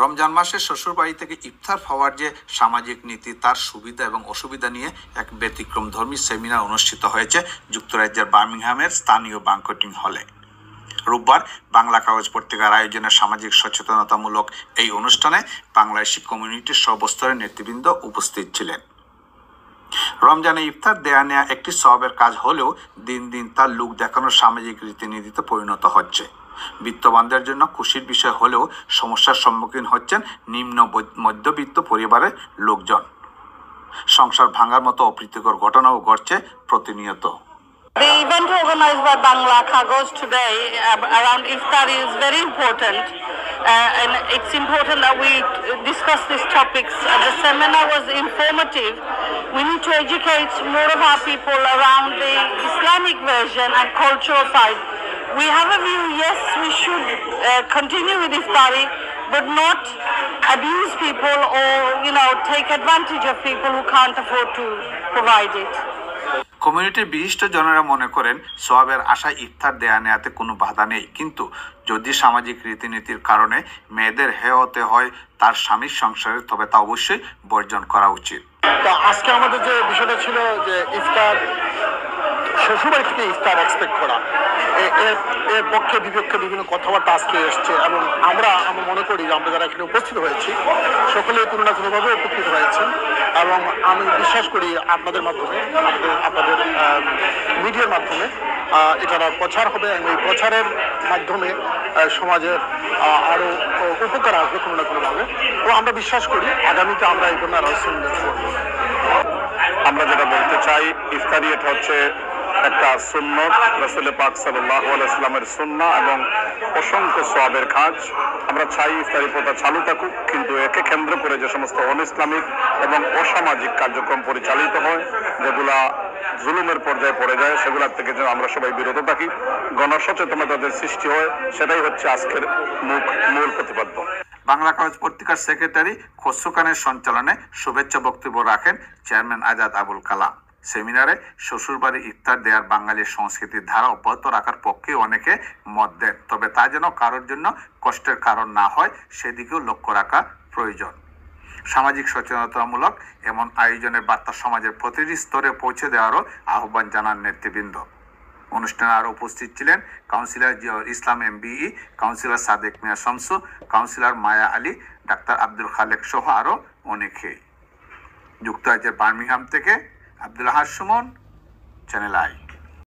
রমজান মাসে শ্বশুরবাড়ি থেকে ইফতার পাওয়ার যে সামাজিক নীতি, তার সুবিধা এবং অসুবিধা নিয়ে এক ব্যতিক্রমধর্মী সেমিনার অনুষ্ঠিত হয়েছে যুক্তরাজ্যের বার্মিংহামের স্থানীয় ব্যাংকোয়েটিং হলে। রোববার বাংলা কাগজ পত্রিকার আয়োজনে সামাজিক সচেতনতামূলক এই অনুষ্ঠানে বাংলাদেশি কমিউনিটির সর্বস্তরের নেতৃবৃন্দ উপস্থিত ছিলেন। রমজানে ইফতার দেয়া নেয়া একটি সওয়াবের কাজ হলেও দিন দিন তার লোক দেখানোর সামাজিক রীতিনীতিতে পরিণত হচ্ছে। বিত্তবানদের জন্য খুশির বিষয় হলেও সমস্যার সম্মুখীন হচ্ছেন নিম্ন মধ্যবিত্ত পরিবারের লোকজন। সংসার ভাঙার মতো অপ্রীতিকর ঘটনাও ঘটছে প্রতিনিয়ত। The event organized by Bangla Kagoj today around Iftar is very important, and it's important that we discuss these topics. The seminar was informative. We need to educate more of our people around the Islamic version and cultural side. We have a view, yes, we should continue with Iftari, but not abuse people or, take advantage of people who can't afford to provide it. কমিউনিটির বিশিষ্ট জনেরা মনে করেন সওয়াবের আশায় ইফতার দেয়া নেয়াতে কোনো বাধা নেই, কিন্তু যদি সামাজিক রীতিনীতির কারণে মেয়েদের হেয় হতে হয় তার স্বামীর সংসারে, তবে তা অবশ্যই বর্জন করা উচিত। তো আজকে আমাদের যে বিষয়টা ছিল যে ইফতার, শ্বশুরবাড়ি থেকে ইফতার এক্সপেক্ট করা, এর পক্ষে বিপক্ষে বিভিন্ন কথাবার্তা আজকে এসছে, এবং আমরা মনে করি যে আমরা যারা এখানে উপস্থিত হয়েছি সকলে কোনো না কোনোভাবে উপকৃত হয়েছেন, এবং আমি বিশ্বাস করি আপনাদের মাধ্যমে, আপনাদের মিডিয়ার মাধ্যমে এটার প্রচার হবে, এবং এই প্রচারের মাধ্যমে সমাজের আরও উপকার আসবে কোনো না কোনোভাবে। তো আমরা বিশ্বাস করি আগামীতে আমরা এই ধরনের আরও সুন্দর করব। আমরা যেটা বলতে চাই, ইফতারি এটা হচ্ছে একটা সুন্নত, রাসূল পাক সাল্লাল্লাহু আলাইহি ওয়াসাল্লামের সুন্নাহ এবং অসংখ্য সওয়াবের কাজ। আমরা চাই ইফতারি প্রথা চালু থাকুক, কিন্তু একে কেন্দ্র করে যে সমস্ত অনইসলামিক এবং অসামাজিক কার্যক্রম পরিচালিত হয়, যেগুলা জুলুমের পর্যায়ে পড়ে যায়, সেগুলোর থেকে যেন আমরা সবাই বিরত থাকি, গণসচেতনতা যে সৃষ্টি হয়, সেটাই হচ্ছে আজকের মূল প্রতিপাদ্য। বাংলা কাগজ পত্রিকার সেক্রেটারি খসরু খানের সঞ্চালনে শুভেচ্ছা বক্তব্য রাখেন চেয়ারম্যান আজাদ আবুল কালাম। সেমিনারে শ্বশুরবাড়ি ইফতার দেওয়ার বাঙালির সংস্কৃতির ধারা অব্যাহত রাখার পক্ষে অনেকে মত দেন, তবে তা যেন কারোর জন্য কষ্টের কারণ না হয় সেদিকেও লক্ষ্য রাখা প্রয়োজন। সামাজিক সচেতনতামূলক এমন আয়োজনের বার্তা সমাজের প্রতিটি স্তরে পৌঁছে দেওয়ারও আহ্বান জানান নেতৃবৃন্দ। অনুষ্ঠানে আরও উপস্থিত ছিলেন কাউন্সিলর জিয়াউল ইসলাম MBE, কাউন্সিলর সাদেক মিয়া শামসু, কাউন্সিলর মায়া আলী, ডাক্তার আব্দুল খালেক সহ আরও অনেকেই। যুক্তরাজ্যের বার্মিংহাম থেকে আব্দুল আহাদ সুমন, চ্যানেল আই।